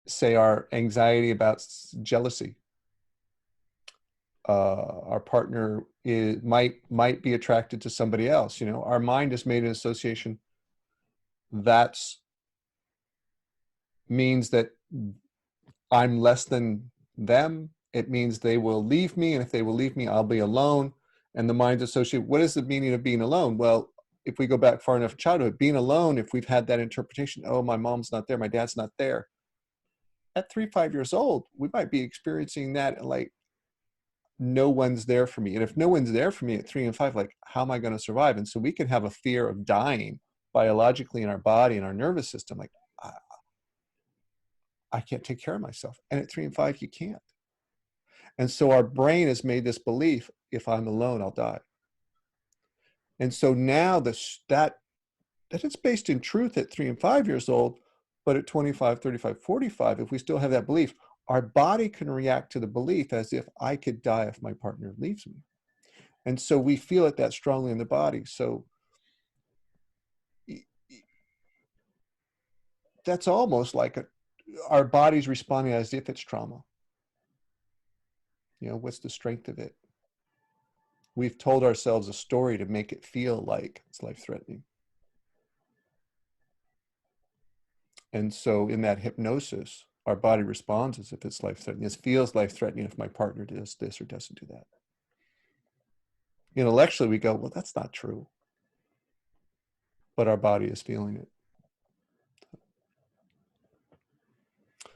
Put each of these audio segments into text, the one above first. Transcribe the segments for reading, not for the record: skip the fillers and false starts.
say our anxiety about jealousy. Our partner might be attracted to somebody else. You know, our mind has made an association that's means that I'm less than them. It means they will leave me, and if they will leave me, I'll be alone. And the mind's associated. What is the meaning of being alone? Well, if we go back far enough in childhood, being alone, if we've had that interpretation, oh, my mom's not there, my dad's not there. At 3, 5 years old, we might be experiencing that like, no one's there for me. And if no one's there for me at 3 and 5, like, how am I going to survive? And so we can have a fear of dying biologically in our body and our nervous system. Like, I can't take care of myself. And at 3 and 5, you can't. And so our brain has made this belief, if I'm alone, I'll die. And so now that is based in truth at 3 and 5 years old, but at 25, 35, 45, if we still have that belief, our body can react to the belief as if I could die if my partner leaves me. And so we feel it that strongly in the body. So that's almost like our body's responding as if it's trauma. You know, what's the strength of it? We've told ourselves a story to make it feel like it's life-threatening. And so in that hypnosis, our body responds as if it's life-threatening. It feels life-threatening if my partner does this or doesn't do that. Intellectually, we go, well, that's not true. But our body is feeling it.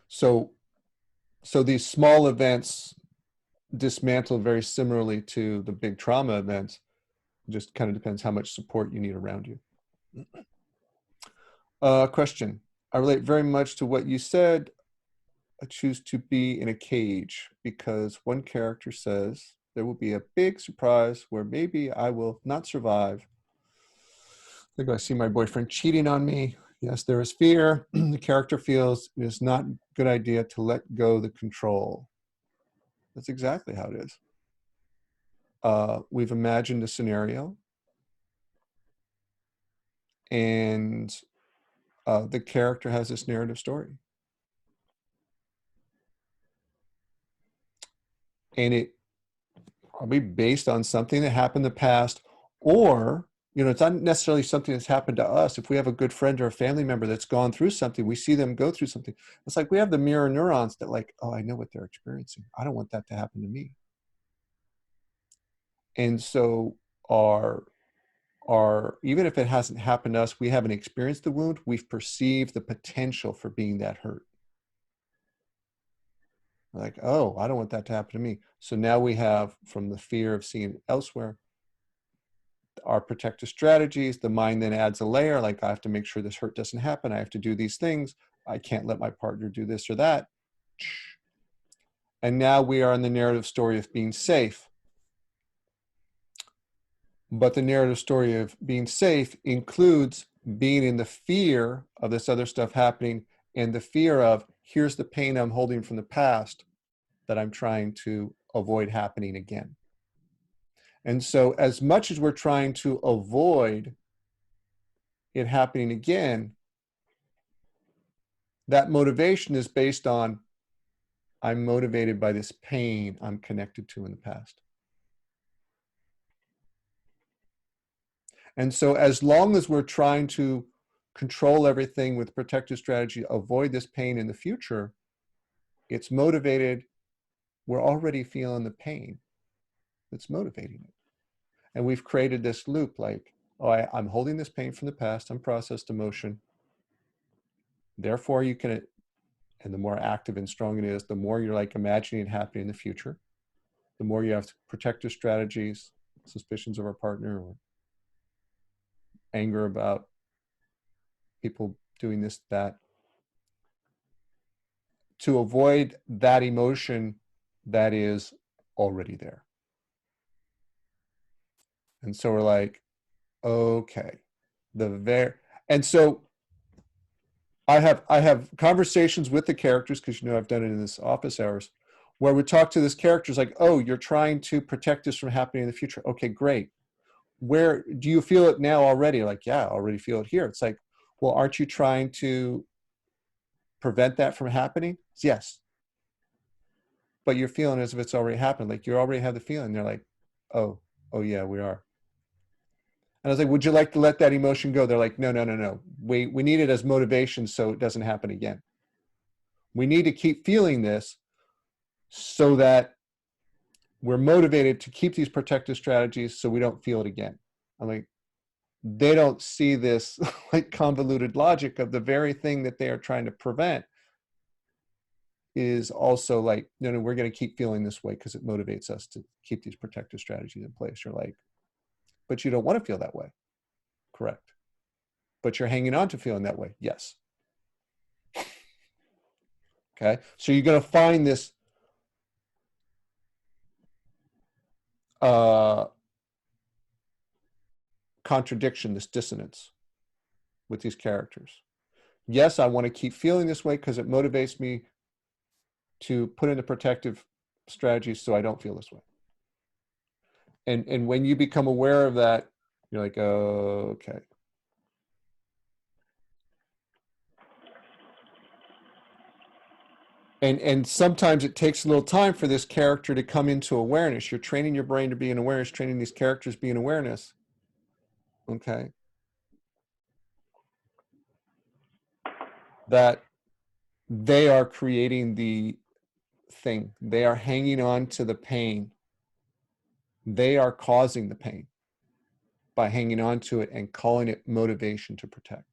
So these small events dismantle very similarly to the big trauma events. It just kind of depends how much support you need around you. Question. I relate very much to what you said. I choose to be in a cage because one character says there will be a big surprise where maybe I will not survive. I think I see my boyfriend cheating on me. Yes, there is fear. The character feels it is not a good idea to let go the control. That's exactly how it is. We've imagined a scenario, and the character has this narrative story. And it probably based on something that happened in the past, or, it's not necessarily something that's happened to us. If we have a good friend or a family member that's gone through something, we see them go through something. It's like we have the mirror neurons that like, oh, I know what they're experiencing. I don't want that to happen to me. And so even if it hasn't happened to us, we haven't experienced the wound, we've perceived the potential for being that hurt. Like, oh, I don't want that to happen to me. So now we have, from the fear of seeing it elsewhere, our protective strategies. The mind then adds a layer, like, I have to make sure this hurt doesn't happen. I have to do these things. I can't let my partner do this or that. And now we are in the narrative story of being safe. But the narrative story of being safe includes being in the fear of this other stuff happening, and the fear of, here's the pain I'm holding from the past that I'm trying to avoid happening again. And so as much as we're trying to avoid it happening again, that motivation is based on, I'm motivated by this pain I'm connected to in the past. And so as long as we're trying to control everything with protective strategy, avoid this pain in the future, it's motivated. We're already feeling the pain that's motivating it. And we've created this loop like, oh, I'm holding this pain from the past, unprocessed emotion. Therefore, you can, and the more active and strong it is, the more you're like imagining it happening in the future, the more you have protective strategies, suspicions of our partner, or anger about people doing this, that, to avoid that emotion that is already there. And so we're like, okay, and so I have conversations with the characters, because I've done it in this office hours, where we talk to this characters like, oh, you're trying to protect this from happening in the future. Okay, great. Where do you feel it now already? Like, yeah, I already feel it here. It's like, well, aren't you trying to prevent that from happening? Yes. But you're feeling as if it's already happened. Like you already have the feeling. They're like, oh yeah, we are. And I was like, would you like to let that emotion go? They're like, no. We need it as motivation so it doesn't happen again. We need to keep feeling this so that we're motivated to keep these protective strategies so we don't feel it again. I'm like, they don't see this like convoluted logic of the very thing that they are trying to prevent is also like, no, we're going to keep feeling this way because it motivates us to keep these protective strategies in place. You're like, but you don't want to feel that way. Correct. But you're hanging on to feeling that way. Yes. Okay. So you're going to find this contradiction, this dissonance with these characters. Yes, I want to keep feeling this way because it motivates me to put in the protective strategies so I don't feel this way. And when you become aware of that, you're like, oh, okay. And sometimes it takes a little time for this character to come into awareness. You're training your brain to be in awareness, training these characters to be in awareness. Okay. That they are creating the thing. They are hanging on to the pain. They are causing the pain by hanging on to it and calling it motivation to protect.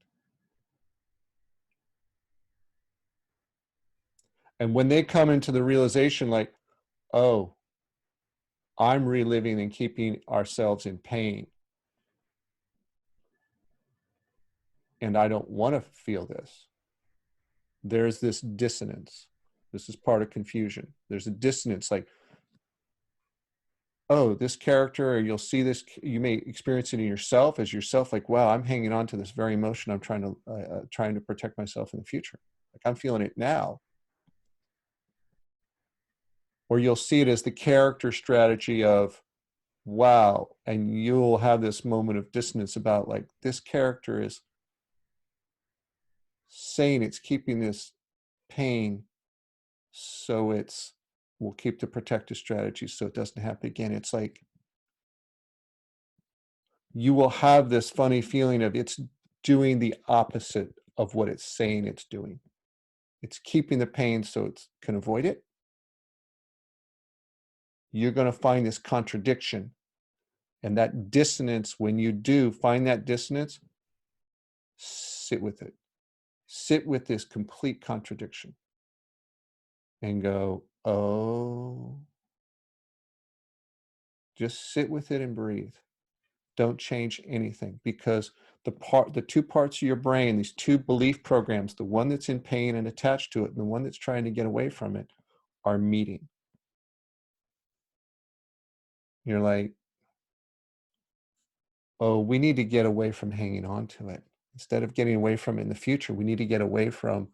And when they come into the realization like, oh, I'm reliving and keeping ourselves in pain, and I don't want to feel this. There's this dissonance. This is part of confusion. There's a dissonance like, oh, this character, or you'll see this, you may experience it in yourself as yourself, like, wow, I'm hanging on to this very emotion. I'm trying to protect myself in the future. Like I'm feeling it now. Or you'll see it as the character strategy of, wow, and you'll have this moment of dissonance about like, this character is saying it's keeping this pain so we'll keep the protective strategy so it doesn't happen again. It's like you will have this funny feeling of it's doing the opposite of what it's saying it's doing. It's keeping the pain so it can avoid it. You're going to find this contradiction and that dissonance. When you do find that dissonance, sit with it. Sit with this complete contradiction and go, oh, just sit with it and breathe. Don't change anything, because the two parts of your brain, these two belief programs, the one that's in pain and attached to it, and the one that's trying to get away from it, are meeting. You're like, oh, we need to get away from hanging on to it. Instead of getting away from it in the future, we need to get away from,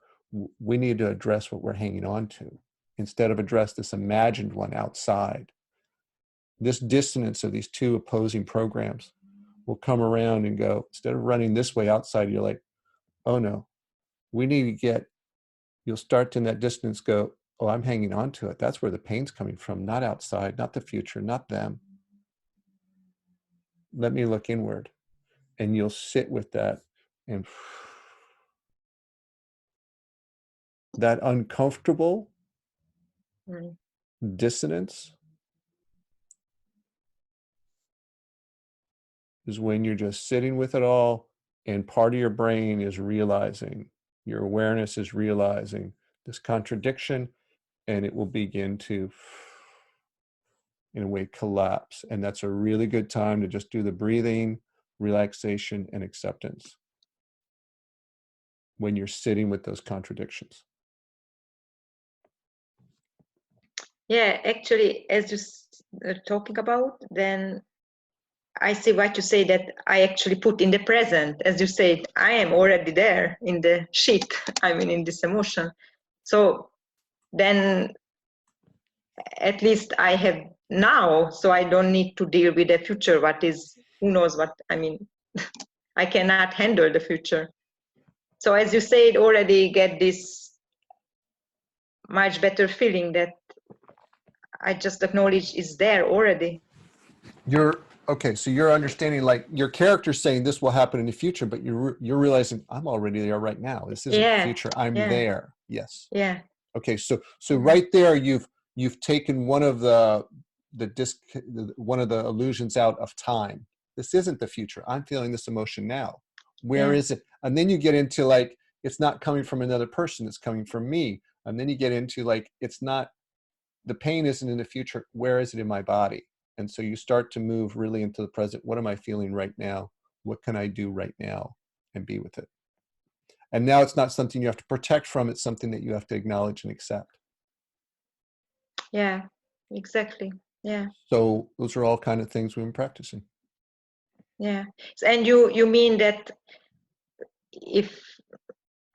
we need to address what we're hanging on to instead of address this imagined one outside. This dissonance of these two opposing programs will come around and go, instead of running this way outside, you're like, oh no, we need to get, you'll start to in that distance go, oh, I'm hanging on to it. That's where the pain's coming from, not outside, not the future, not them. Let me look inward. And you'll sit with that, and that uncomfortable dissonance is when you're just sitting with it all, and part of your brain is realizing, your awareness is realizing this contradiction, and it will begin to, in a way, collapse. And that's a really good time to just do the breathing, relaxation, and acceptance when you're sitting with those contradictions. Yeah, actually, as you're talking about, then I see what you say, that I actually put in the present. As you said, I am already there in the shit, I mean, in this emotion. So then at least I have now, so I don't need to deal with the future. What is, who knows what, I mean, I cannot handle the future. So as you said, already get this much better feeling that I just acknowledge is there already. Okay, so you're understanding, like, your character's saying this will happen in the future, but you're realizing I'm already there right now. This isn't Yeah, future. I'm yeah, there. Yes. yeah, Okay, so yeah. right there, you've taken one of one of the illusions out of time. This isn't the future. I'm feeling this emotion now. Where Yeah. is it? And then you get into, like, it's not coming from another person. It's coming from me. And then you get into, like, it's not, the pain isn't in the future. Where is it in my body? And so you start to move really into the present. What am I feeling right now? What can I do right now? And be with it. And now it's not something you have to protect from. It's something that you have to acknowledge and accept. Yeah, exactly. Yeah. So those are all kind of things we've been practicing. Yeah. And you mean that if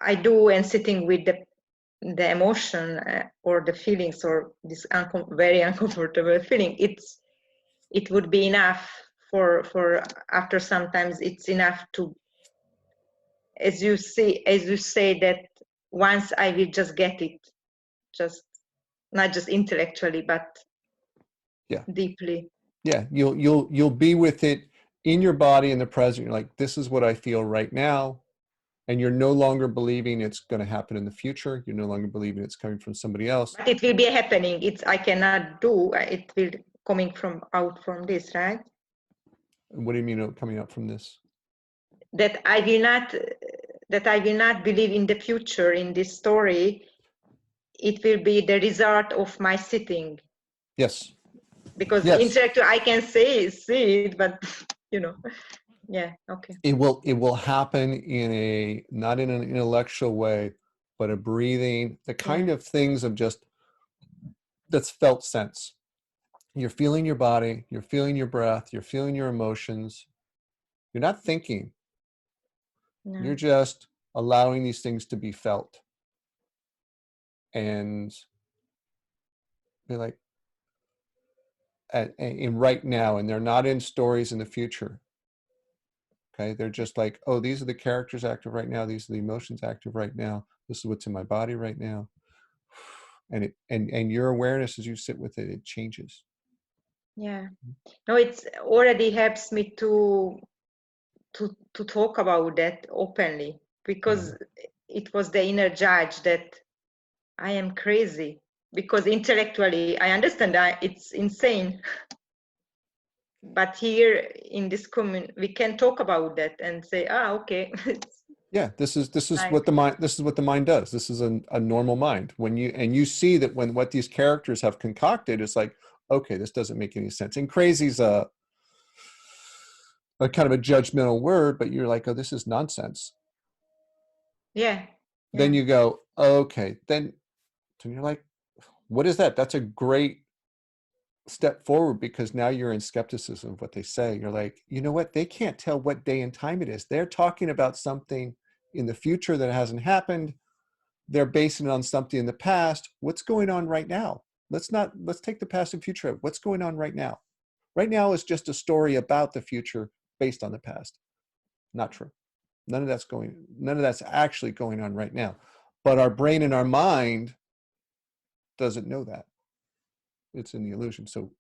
I do and sitting with the emotion or the feelings or this very uncomfortable feeling, it would be enough for after sometimes it's enough to, as you say that once I will just get it, just not just intellectually but Yeah. deeply. Yeah. You'll be with it in your body in the present. You're like, this is what I feel right now. And you're no longer believing it's going to happen in the future. You're no longer believing it's coming from somebody else. But it will be happening. I cannot do. It will coming from out from this, right? What do you mean coming up from this? That I will not believe in the future in this story. It will be the result of my sitting. Yes. Because Yes. intellectually I can see it, but yeah, okay. It will happen in a, not in an intellectual way, but a breathing, the kind of things of just, that's felt sense. You're feeling your body, you're feeling your breath, you're feeling your emotions. You're not thinking. No. You're just allowing these things to be felt. And be like, in right now, and they're not in stories in the future. Okay, they're just like, oh, these are the characters active right now. These are the emotions active right now. This is what's in my body right now. And your awareness as you sit with it, it changes. Yeah. No, it's already helps me to talk about that openly, because it was the inner judge that I am crazy, because intellectually I understand that it's insane. But here in this community, we can talk about that and say, okay. Yeah, this is Like, what the mind does. This is a normal mind. When you see that when what these characters have concocted, it's like, okay, this doesn't make any sense. And crazy's a kind of a judgmental word, but you're like, oh, this is nonsense. yeah. Then you go, okay, then you're like, what is that? That's a great step forward, because now you're in skepticism of what they say. You're like, you know what? They can't tell what day and time it is. They're talking about something in the future that hasn't happened. They're basing it on something in the past. What's going on right now? Let's take the past and future. What's going on right now? Right now is just a story about the future based on the past. Not true. None of that's actually going on right now. But our brain and our mind doesn't know that. It's in the illusion. So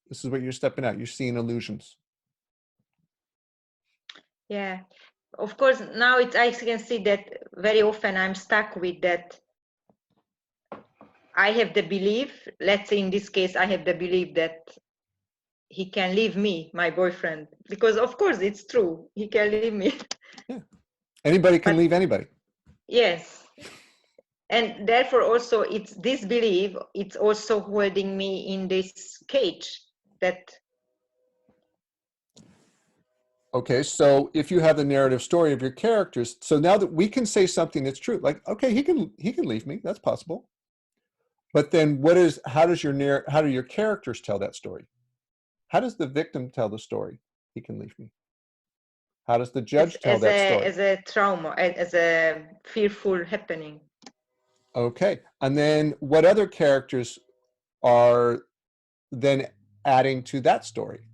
this is what you're stepping out. You're seeing illusions. Yeah. Of course, now I can see that very often I'm stuck with that. I have the belief, let's say in this case, I have the belief that he can leave me, my boyfriend, because of course it's true. He can leave me. Yeah. Anybody can leave anybody. Yes. And therefore also it's this belief, it's also holding me in this cage that. Okay, so if you have the narrative story of your characters, so now that we can say something that's true, like, okay, he can leave me, that's possible. But then how do your characters tell that story? How does the victim tell the story? He can leave me. How does the judge tell that story? As a trauma, as a fearful happening. Okay, and then what other characters are then adding to that story?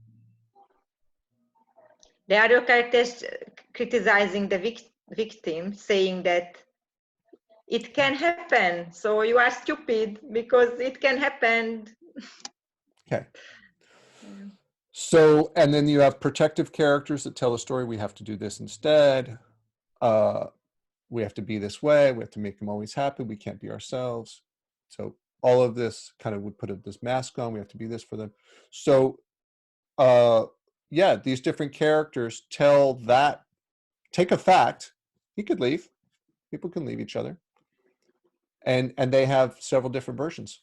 The other characters criticizing the victim, saying that it can happen. So you are stupid because it can happen. Okay. Yeah. So, and then you have protective characters that tell a story. We have to do this instead. We have to be this way. We have to make them always happy. We can't be ourselves. So all of this kind of would put this mask on. We have to be this for them. So, yeah, these different characters tell that, take a fact. He could leave. People can leave each other. And they have several different versions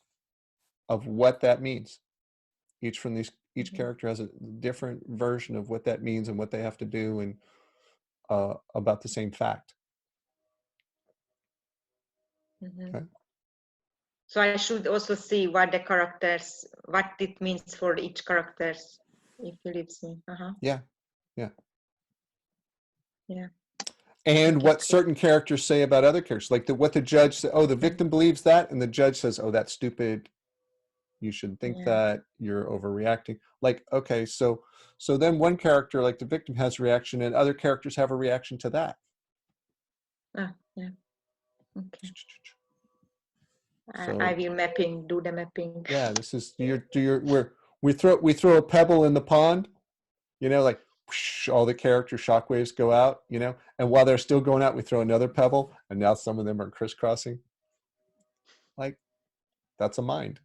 of what that means. Each character has a different version of what that means and what they have to do, and about the same fact. Okay. So I should also see what it means for each characters if he leaves me. Yeah. Okay, And what great. certain characters say about other characters, like what the judge said, oh, the victim believes that, and the judge says, oh, that's stupid. You shouldn't think that. You're overreacting. Like, okay, so then one character, like the victim, has a reaction, and other characters have a reaction to that. Yeah. Okay. So, I will do the mapping. yeah, this is we throw a pebble in the pond, like whoosh, all the character shockwaves go out, and while they're still going out, we throw another pebble, and now some of them are crisscrossing. Like, that's a mind.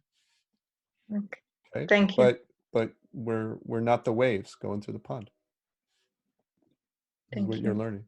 Okay. Thank you. But we're not the waves going through the pond. This is what you're learning.